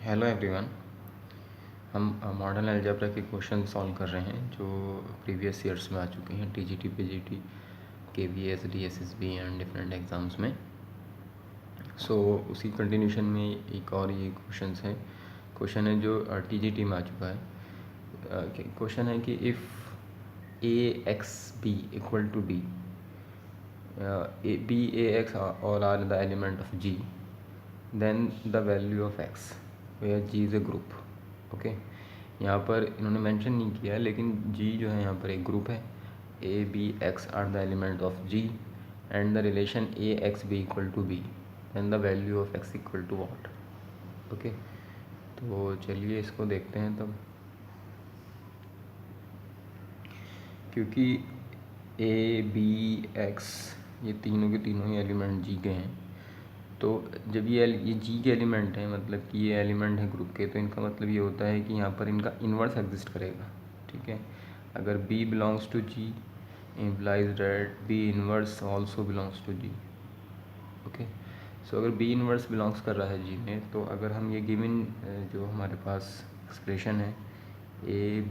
Hello everyone. हम modern algebra के question solve कर रहे हैं जो प्रीवियस ईयर्स में आ चुके हैं TGT, PGT, KVS, DSSB and different exams में। उसी कंटिन्यूशन में एक और ये क्वेश्चन है जो टीजीटी में आ चुका है। क्वेश्चन है कि if A X B equal to D, B A X all are the element of G, then the value of X where G is a group. Okay, यहाँ पर इन्होंने मेंशन नहीं किया है, लेकिन जी जो है यहाँ पर एक ग्रुप है। A B X are the element of G and the relation A X B equal to B, then the value of X equal to what. Okay, तो चलिए इसको देखते हैं तब। क्योंकि ए बी एक्स ये तीनों के तीनों ही एलिमेंट जी के हैं, तो जब ये जी के एलिमेंट हैं, मतलब कि ये एलिमेंट है ग्रुप के, तो इनका मतलब ये होता है कि यहाँ पर इनका इन्वर्स एग्जिस्ट करेगा। ठीक है, अगर B belongs to G implies that B inverse also belongs to G। Okay, so अगर B इन्वर्स बिलोंग्स कर रहा है G में, तो अगर हम ये गिवन जो हमारे पास एक्सप्रेशन है A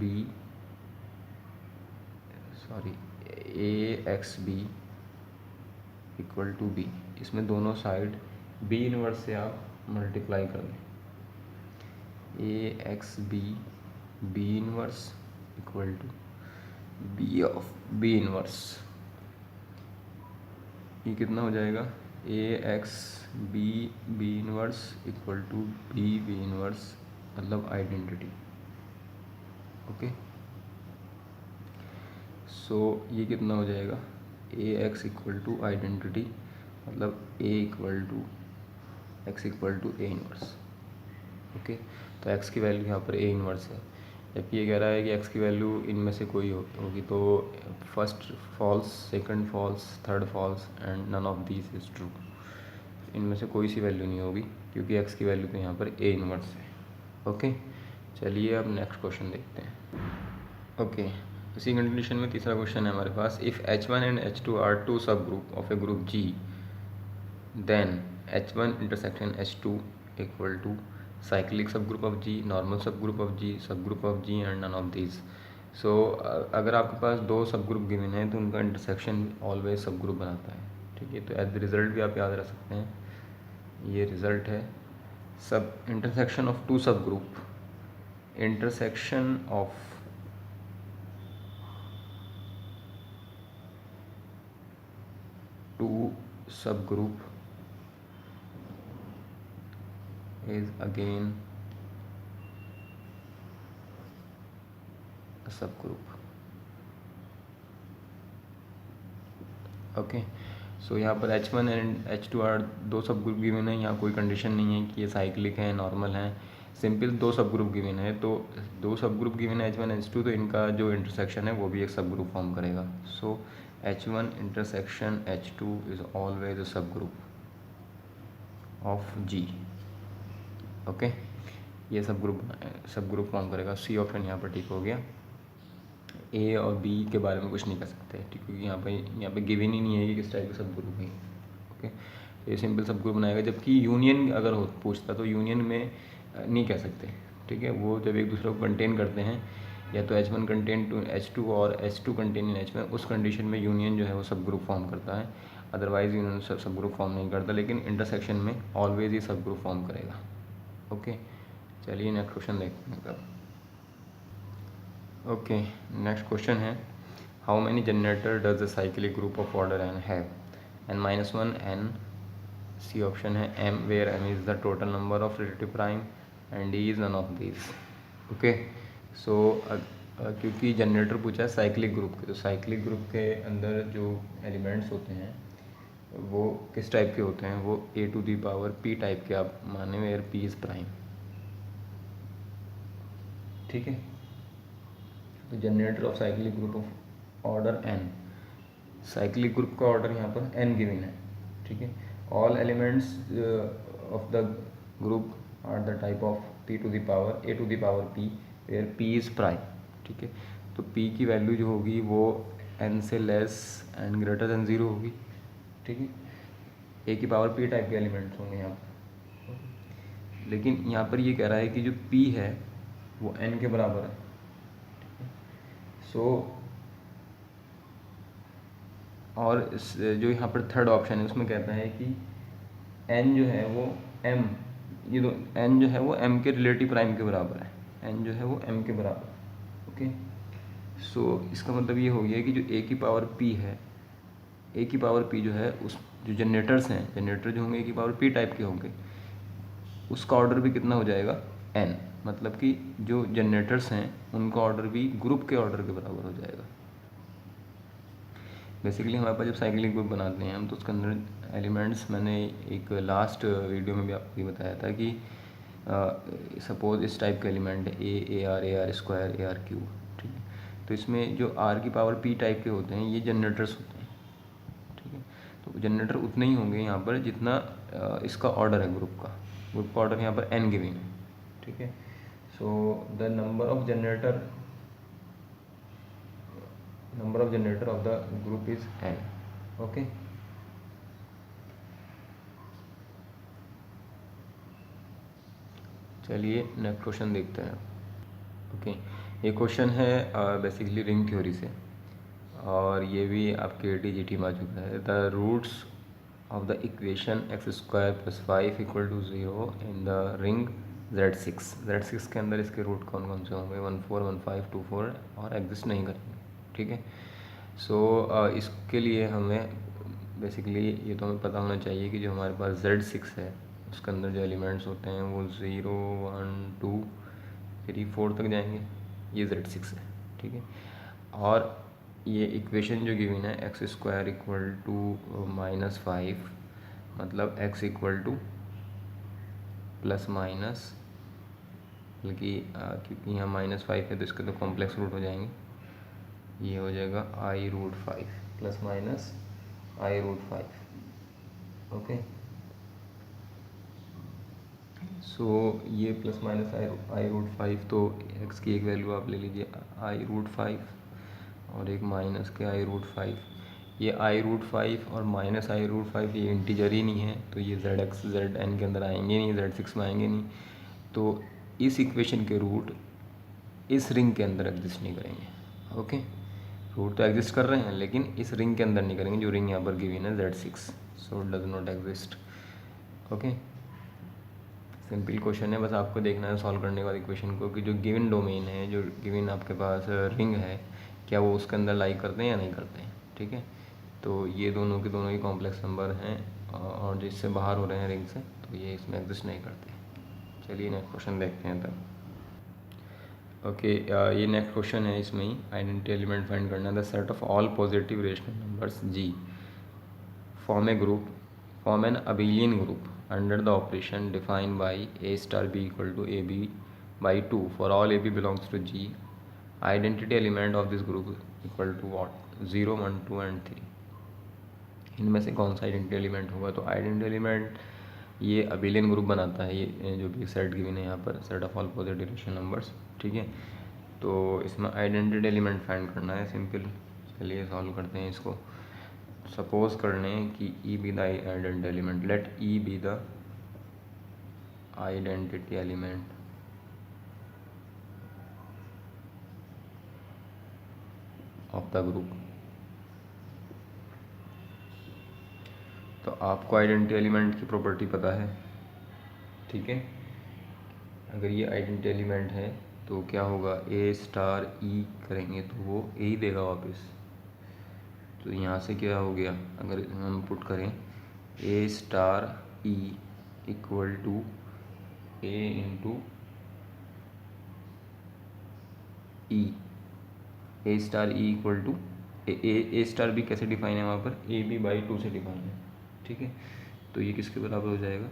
X B equal to B, इसमें दोनों साइड बी इनवर्स से आप मल्टीप्लाई कर दें। A X B B inverse equal to B of B inverse, ये कितना हो जाएगा? A X B B inverse equal to B B inverse, मतलब आइडेंटिटी। ओके, सो ये कितना हो जाएगा? A X equal to identity, मतलब A equal to X equal to A inverse. Okay, तो एक्स की वैल्यू यहाँ पर ए इनवर्स है, जबकि ये कह रहा है कि एक्स की वैल्यू इनमें से कोई होगी, तो first false, second false, third false and none of these is true. इनमें से कोई सी वैल्यू नहीं होगी क्योंकि एक्स की वैल्यू तो यहाँ पर ए इनवर्स है। ओके, चलिए अब नेक्स्ट क्वेश्चन देखते हैं। ओके, इसी कंडीशन में तीसरा क्वेश्चन है हमारे पास। If H1 and H2 are two subgroup of a group G, then H1 intersection H2 equal to cyclic subgroup of G, normal subgroup of G, subgroup of G and none of these. So अगर आपके पास दो सब group given है तो उनका intersection always सब group बनाता है। ठीक है, तो एज द रिजल्ट भी आप याद रख सकते हैं, ये रिजल्ट है सब intersection of two subgroup, intersection of two subgroup is again a subgroup। Okay, so यहाँ पर H1 एंड H2 आर दो सब ग्रुप गिवन है। यहाँ कोई कंडीशन नहीं है कि ये साइक्लिक है, नॉर्मल है, सिंपल दो सब ग्रुप गिवन है। तो दो सब ग्रुप गिवन है H1 H2, तो इनका जो इंटरसेक्शन है वो भी एक सब ग्रुप फॉर्म करेगा। सो H1 intersection H2 is always a सब ग्रुप ऑफ G। ओके, ये सब ग्रुप फॉर्म करेगा। सी ऑप्शन यहाँ पर ठीक हो गया। ए और बी के बारे में कुछ नहीं कर सकते, ठीक, क्योंकि यहाँ पे गिवन ही नहीं है कि किस टाइप का सब ग्रुप है। ओके, तो ये सिंपल सब ग्रुप बनाएगा। जबकि यूनियन अगर हो पूछता तो यूनियन में नहीं कह सकते। ठीक है, वो जब एक दूसरे को कंटेन करते हैं, या तो H1 कंटेन टू H2 और H2 कंटेन इन H1, उस कंडीशन में यूनियन जो है वो सब ग्रुप फॉर्म करता है। Otherwise union subgroup form नहीं करता, लेकिन इंटरसेक्शन में ऑलवेज ही सब ग्रुप फॉर्म करेगा। ओके, चलिए नेक्स्ट क्वेश्चन देखते हैं तब। ओके, नेक्स्ट क्वेश्चन है how many generator does the cyclic group of order n हैव? n-1 n, सी ऑप्शन है m where m is the total number of relative prime and d is none of these. Okay, so क्योंकि generator पूछा है cyclic group के, तो cyclic group के अंदर जो एलिमेंट्स होते हैं वो किस टाइप के होते हैं? वो a⁻p टाइप के आप माने, वेयर p इज़ प्राइम। ठीक है, तो generator of cyclic group of order n, cyclic group का ऑर्डर यहाँ पर n गिवन है। ठीक है, all elements of the group are the type of a⁻p where p is prime. ठीक है, तो p की वैल्यू जो होगी वो n से लेस एंड ग्रेटर देन 0 होगी। ठीक है, a की पावर p टाइप के एलिमेंट्स होंगे यहाँ पर। लेकिन यहाँ पर ये कह रहा है कि जो p है वो n के बराबर है। सो और जो यहाँ पर थर्ड ऑप्शन है उसमें कहता है कि n जो है वो m, ये दो n जो है वो m के रिलेटिव प्राइम के बराबर है, n जो है वो m के बराबर है। ओके, सो इसका मतलब ये हो गया कि जो a की पावर p है, a की पावर p जो है, उस जो जनरेटर्स हैं, जनरेटर जो होंगे a की पावर p टाइप के होंगे, उसका ऑर्डर भी कितना हो जाएगा n, मतलब कि जो जनरेटर्स हैं उनका ऑर्डर भी ग्रुप के ऑर्डर के बराबर हो जाएगा। बेसिकली हमारे पास जब साइक्लिक ग्रुप बनाते हैं हम, तो उसके अंदर एलिमेंट्स, मैंने एक लास्ट वीडियो में भी आपको ये बताया था कि सपोज इस टाइप के एलिमेंट है A R square, A R cube, ठीक है। तो इसमें जो आर की पावर पी टाइप के होते हैं ये जनरेटर्स होते हैं, ठीक है। तो जनरेटर उतने ही होंगे यहाँ पर जितना इसका ऑर्डर है ग्रुप का ऑर्डर यहाँ पर एन गिवन है, ठीक है। So the number of generator of the group is n। Okay, चलिए नेक्स्ट क्वेश्चन देखते हैं। ओके, ये क्वेश्चन है बेसिकली रिंग थ्योरी से, और ये भी आपके टीजीटी में आ चुका है। The roots of the equation X square plus 5 equal to 0 in the ring Z6 के अंदर इसके रूट कौन कौन से होंगे? 1 4 1 5 2 4 और एग्जिस्ट नहीं करेंगे, ठीक है। सो इसके लिए हमें बेसिकली ये तो हमें पता होना चाहिए कि जो हमारे पास Z6 है उसके अंदर जो एलिमेंट्स होते हैं वो 0 1 2 3 4 तक जाएंगे, ये Z6 है, ठीक है। और ये इक्वेशन जो गिवन है एक्स स्क्वायर इक्वल टू -5, मतलब x equal two plus minus, बल्कि क्योंकि यहाँ -5 है तो इसके तो कॉम्प्लेक्स रूट हो जाएंगे, ये हो जाएगा i√5 plus minus i√5। Okay, so ये प्लस माइनस i√5, तो x की एक वैल्यू आप ले लीजिए i√5 और एक माइनस के i√5। ये i√5 और माइनस i√5 ये इंटीजर ही नहीं है, तो ये zx zn के अंदर आएंगे नहीं, Z6 में आएंगे नहीं, तो इस इक्वेशन के रूट इस रिंग के अंदर एग्जिस्ट नहीं करेंगे। ओके, रूट तो एग्जिस्ट कर रहे हैं लेकिन इस रिंग के अंदर नहीं करेंगे, जो रिंग यहाँ पर गिवन है Z6, so does not exist. Okay, simple question है, बस आपको देखना है सॉल्व करने के बाद इक्वेशन को कि जो गिवन डोमेन है, जो गिवन आपके पास रिंग है, क्या वो उसके अंदर लाई करते हैं या नहीं करते हैं, ठीक है। तो ये दोनों के दोनों ही कॉम्प्लेक्स नंबर हैं और जिससे बाहर हो रहे हैं रिंग से, तो ये इसमें एग्जिस्ट नहीं करते। चलिए नेक्स्ट क्वेश्चन देखते हैं तब। ओके, ये नेक्स्ट क्वेश्चन है, इसमें ही आइडेंटिटी एलिमेंट फाइंड करना है। The set of all positive rational numbers G form an abelian group under the operation defined by a star b equal to ab by 2 for all ab belongs to G, identity element of this group equal to what? 0 1 2 and 3। इनमें से कौन सा identity element होगा? तो identity element ये abelian group बनाता है, ये जो भी सेट गिवन है यहाँ पर, set of all positive rational numbers, ठीक है। तो इसमें आइडेंटिटी एलिमेंट फाइंड करना है, सिंपल। चलिए सॉल्व करते हैं इसको। सपोज कर लें कि E be the identity element, let E be the identity element of the group. तो आपको आइडेंटिटी एलिमेंट की प्रॉपर्टी पता है, ठीक है। अगर ये आइडेंटिटी एलिमेंट है तो क्या होगा, ए स्टार ई करेंगे तो वो ए ही देगा वापस। तो यहाँ से क्या हो गया, अगर हम पुट करें A star E equal to A into E, A star E equal to A star B कैसे डिफाइन है वहाँ पर, ए बी बाई 2 से डिफाइन है, ठीक है। तो ये किसके बराबर हो जाएगा,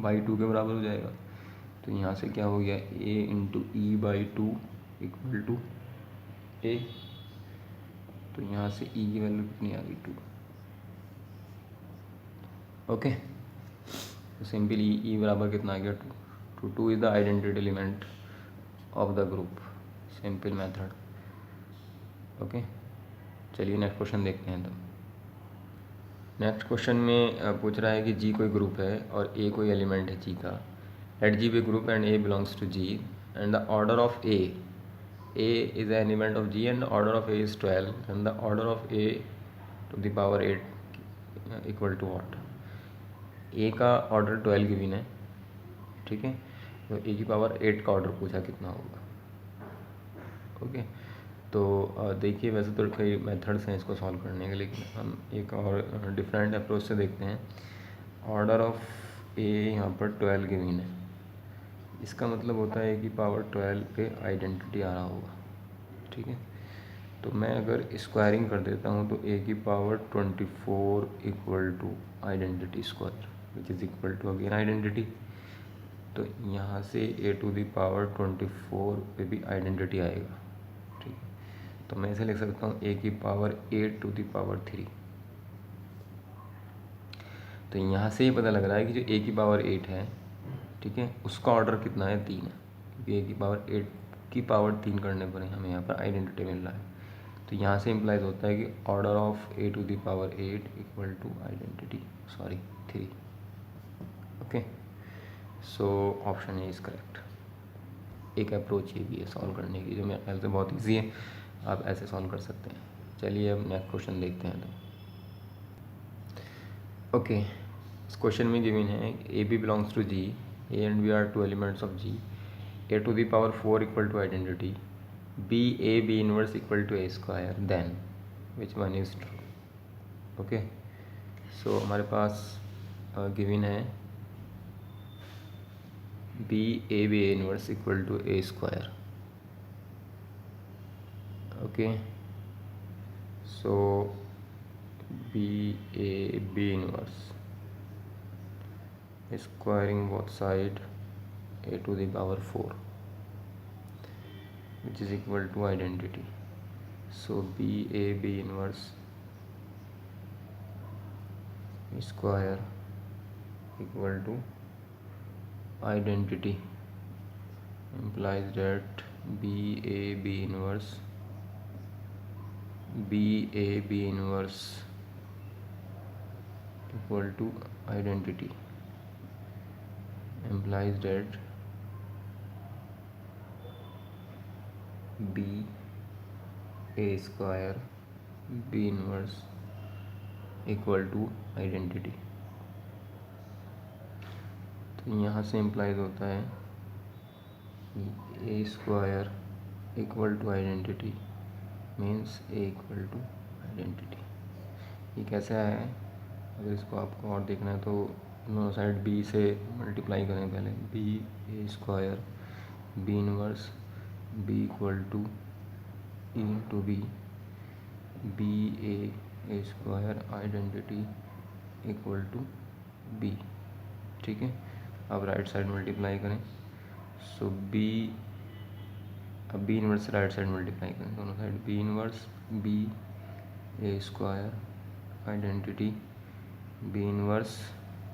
बाई 2 के बराबर हो जाएगा। तो यहाँ से क्या हो गया, A into E by 2 equal to A. तो यहाँ से ई की वैल्यू कितनी आ गई, 2। ओके, तो सिंपली ई बराबर कितना आ गया, 2। 2 is the identity element of the group, simple method. Okay, चलिए नेक्स्ट क्वेश्चन देखते हैं। तो नेक्स्ट क्वेश्चन में पूछ रहा है कि जी कोई ग्रुप है और ए कोई एलिमेंट है जी का। Let G be group and A belongs to G and the order of A is an element of G and the order of A is 12 and the order of A to the power 8 equal to what. A का order 12 given है, ठीक है, तो A की power 8 का order पूछा कितना होगा। ओके, तो देखिए वैसे तो कई मेथड्स हैं इसको सॉल्व करने के, लेकिन हम एक और डिफरेंट अप्रोच से देखते हैं। ऑर्डर ऑफ ए यहाँ पर 12 गिवन है, इसका मतलब होता है कि पावर 12 पे आइडेंटिटी आ रहा होगा, ठीक है। तो मैं अगर स्क्वायरिंग कर देता हूँ तो ए की power 24 equal to identity square which is equal to again identity. तो यहाँ से ए टू द पावर 24 पे भी आइडेंटिटी आएगा, ठीक है। तो मैं इसे लिख सकता हूँ ए की पावर 8 टू द पावर 3। तो यहाँ से ही पता लग रहा है कि जो ए की पावर 8 है, ठीक है, उसका ऑर्डर कितना है, 3 है, क्योंकि ए की पावर 8 की पावर 3 करने पर हमें यहाँ पर आइडेंटिटी मिल रहा है। तो यहाँ से इम्प्लाइज होता है कि order of A to the power 8 equal to identity 3। Okay, so option A is correct. एक अप्रोच ये भी है सॉल्व करने की, जो मेरे ख्याल से बहुत ईजी है, आप ऐसे सॉल्व कर सकते हैं। चलिए अब नेक्स्ट क्वेश्चन देखते हैं। तो ओके, इस क्वेश्चन में गिवन है A B belongs to G, A and B are two elements of G, A to the power 4 equal to identity, B A B inverse equal to A square, then which one is true. Okay, so हमारे पास given है B A B inverse equal to A square. Okay, so B A B inverse squaring both side a to the power 4 which is equal to identity. So b a b inverse square equal to identity implies that b a b inverse equal to identity implies that b a square b inverse equal to identity. तो यहाँ से implies होता है A square equal to identity means A equal to identity. ये कैसे आया है, अगर इसको आपको और देखना है तो दोनों साइड बी से मल्टीप्लाई करें पहले। B A square B inverse B equal to E to B A square identity equal to B, ठीक है। अब राइट साइड मल्टीप्लाई करें, सो बी, अब B inverse right side multiply करें दोनों side, B inverse B A square identity B inverse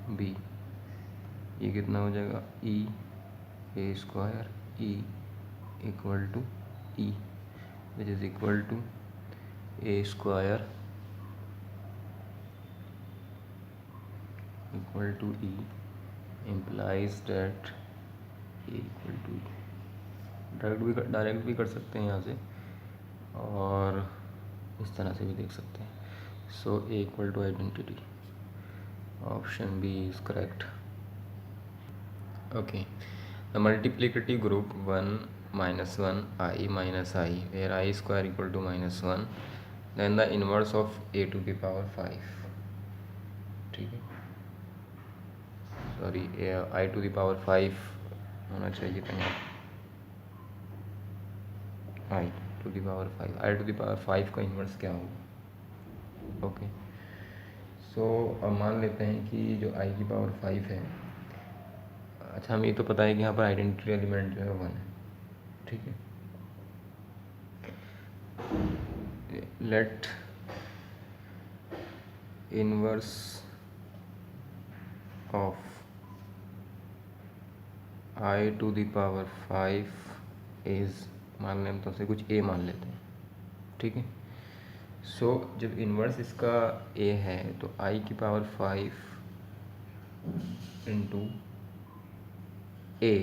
B, ये कितना हो जाएगा, E A square E equal to E which is equal to A square equal to E implies that a equal to E. Direct भी कर सकते हैं यहाँ से, और इस तरह से भी देख सकते हैं। So A equal to identity, option B is correct. Okay, the multiplicative group 1 -1 i minus i where i square equal to -1 then the inverse of a to the power 5, ठीक है, sorry I to the power 5 होना चाहिए था यहाँ, I to the power 5, I to the power 5 का inverse क्या होगा। Okay, सो अब मान लेते हैं कि जो आई की पावर 5 है, अच्छा हमें ये तो पता है कि यहाँ पर आइडेंटिटी एलिमेंट जो है 1 है, ठीक है। Let inverse of I to the power 5 is, मान लें तो से कुछ ए मान लेते हैं, ठीक है। सो जब इन्वर्स इसका ए है तो आई की power 5 into A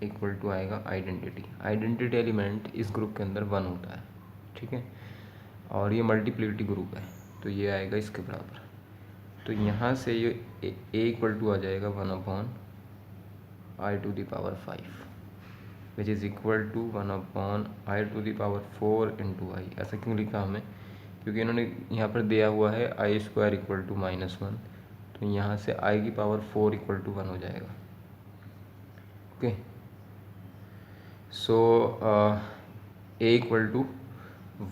equal to आएगा आइडेंटिटी। आइडेंटिटी एलिमेंट इस ग्रुप के अंदर 1 होता है, ठीक है, और ये मल्टीप्लिसिटी ग्रुप है तो ये आएगा इसके बराबर। तो यहाँ से ये ए इक्वल टू आ जाएगा 1 upon I to the power 5 which is equal to 1 upon I to the power 4 into I. ऐसा क्यों लिखा हमें? क्योंकि इन्होंने यहाँ पर दिया हुआ है आई स्क्वायर इक्वल टू -1, तो यहाँ से आई की पावर 4 इक्वल टू 1 हो जाएगा। Okay, so A equal to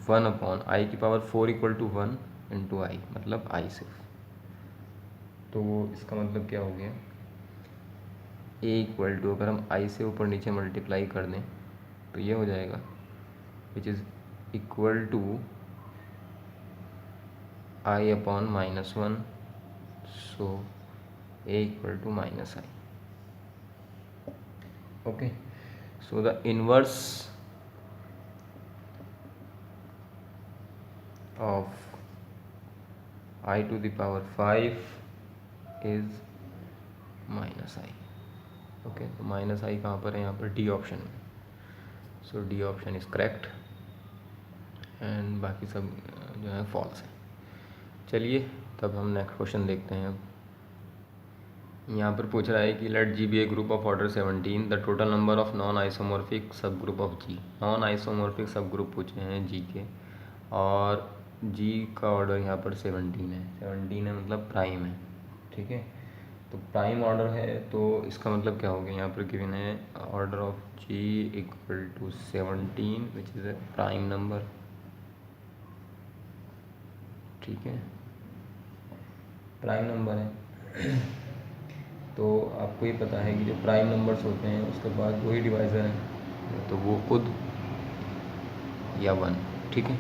1 upon I की power 4 equal to 1 into I, मतलब आई सिर्फ। तो इसका मतलब क्या हो गया, ए इक्वल टू अगर हम आई से ऊपर नीचे मल्टीप्लाई कर दें तो ये हो जाएगा which is equal to I upon -1, so A equal to -i। Okay, so the inverse of I to the power 5 is -i। Okay, तो -i कहाँ पर है? यहाँ पर डी ऑप्शन में। So D option is correct and बाकी सब जो है फॉल्स है। चलिए तब हम नेक्स्ट क्वेश्चन देखते हैं। अब यहाँ पर पूछ रहा है कि let G be a group of order 17, the total number of non isomorphic subgroup of G. Non isomorphic subgroup पूछे हैं जी के, और जी का ऑर्डर यहाँ पर 17 है। 17 है मतलब प्राइम है, ठीक है। तो प्राइम ऑर्डर है तो इसका मतलब क्या हो गया, यहाँ पर गिवन है order of G equal to 17 which is a prime number, ठीक है, प्राइम नंबर है। तो आपको ये पता है कि जो प्राइम नंबर्स होते हैं उसके बाद वही डिवाइज़र हैं, तो वो खुद या 1, ठीक है।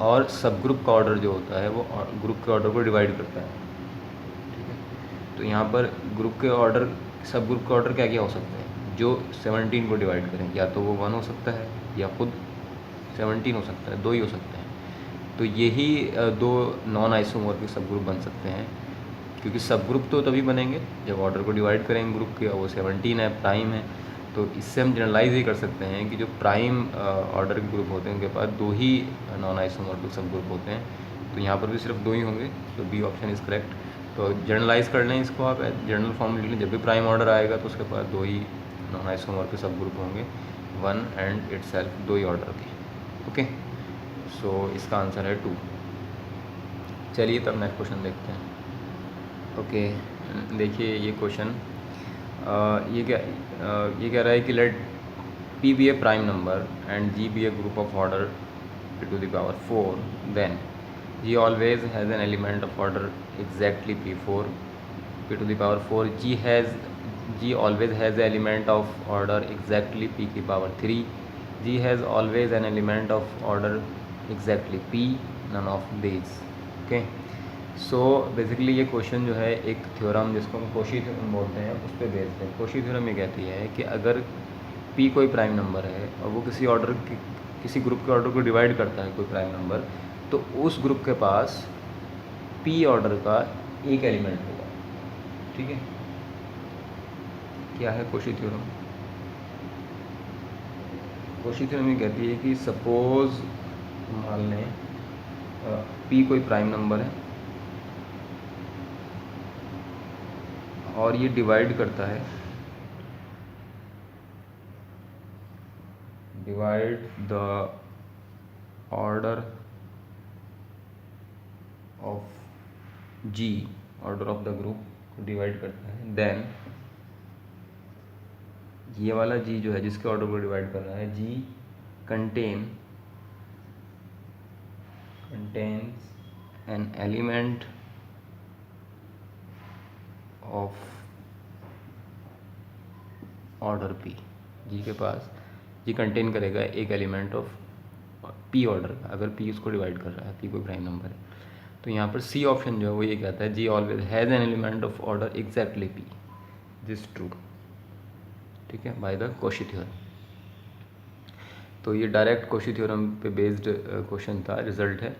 और सब ग्रुप का ऑर्डर जो होता है वो ग्रुप के ऑर्डर को डिवाइड करता है, ठीक है। तो यहाँ पर ग्रुप के ऑर्डर, सब ग्रुप का ऑर्डर क्या क्या हो सकते हैं जो 17 को डिवाइड करें? या तो वो 1 हो सकता है या खुद 17 हो सकता है, 2 ही हो सकते हैं। तो यही 2 नॉन आइसोमॉर्फिक सब ग्रुप बन सकते हैं, क्योंकि सब ग्रुप तो तभी बनेंगे जब ऑर्डर को डिवाइड करेंगे ग्रुप के, वो 17 है, प्राइम है। तो इससे हम जनरलाइज ये कर सकते हैं कि जो प्राइम ऑर्डर के ग्रुप होते हैं उनके पास 2 ही नॉन आइसोमॉर्फिक सब ग्रुप होते हैं। तो यहाँ पर भी सिर्फ 2 ही होंगे, तो बी ऑप्शन इज़ करेक्ट। तो जनरलाइज कर लें इसको, आप जनरल फॉर्म लिख लें, जब भी प्राइम ऑर्डर आएगा तो उसके पास 2 ही नॉन आइसोमॉर्फिक सब ग्रुप होंगे, 1 एंड इटसेल्फ, 2 ही ऑर्डर के। ओके, सो इसका आंसर है 2। चलिए तब नेक्स्ट क्वेश्चन देखते हैं। ओके, देखिए ये क्वेश्चन ये कह रहा है कि let P be a prime number and G be a group of order p to the power 4, then g always has an element of order exactly p4, p to the power 4, g always has an element of order exactly p की power 3, g has always an element of order exactly p, none of these। Okay, so basically ये question जो है एक theorem जिसको हम Koshi theorem बोलते हैं उस पर बेस्ड है। कोशी थ्योरम ये कहती है कि अगर p कोई प्राइम नंबर है और वो किसी ऑर्डर की, किसी ग्रुप के ऑर्डर को डिवाइड करता है कोई प्राइम नंबर, तो उस ग्रुप के पास p ऑर्डर का एक एलिमेंट होगा, ठीक है। क्या है कोशी थ्योरम? कोशी थ्योरम ये कहती है कि सपोज मान लें p कोई प्राइम नंबर है और ये डिवाइड करता है, divide the order of G, order of the group को डिवाइड करता है, देन ये वाला जी जो है जिसके ऑर्डर को डिवाइड कर रहा है, G contains an element of order P. G के पास, जी कंटेन करेगा एक एलिमेंट ऑफ पी ऑर्डर का, अगर पी उसको डिवाइड कर रहा है, पी कोई प्राइम नंबर है। तो यहाँ पर सी ऑप्शन जो है वो ये कहता है G always has an element of order exactly P, this true, ठीक है, बाय द कोशी थ्योरम। तो ये डायरेक्ट कोशी थ्योरम पे बेस्ड क्वेश्चन था, रिजल्ट है।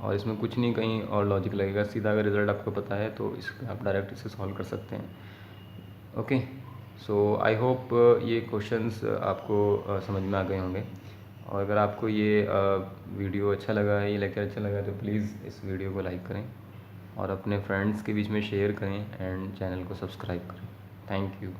और इसमें कुछ नहीं कहीं और लॉजिक लगेगा, सीधा अगर रिज़ल्ट आपको पता है तो इस आप डायरेक्ट इसे सॉल्व कर सकते हैं। ओके, सो आई होप ये क्वेश्चंस आपको समझ में आ गए होंगे। और अगर आपको ये वीडियो अच्छा लगा है, ये लेक्चर अच्छा लगा है, तो प्लीज़ इस वीडियो को लाइक करें और अपने फ्रेंड्स के बीच में शेयर करें एंड चैनल को सब्सक्राइब करें। Thank you.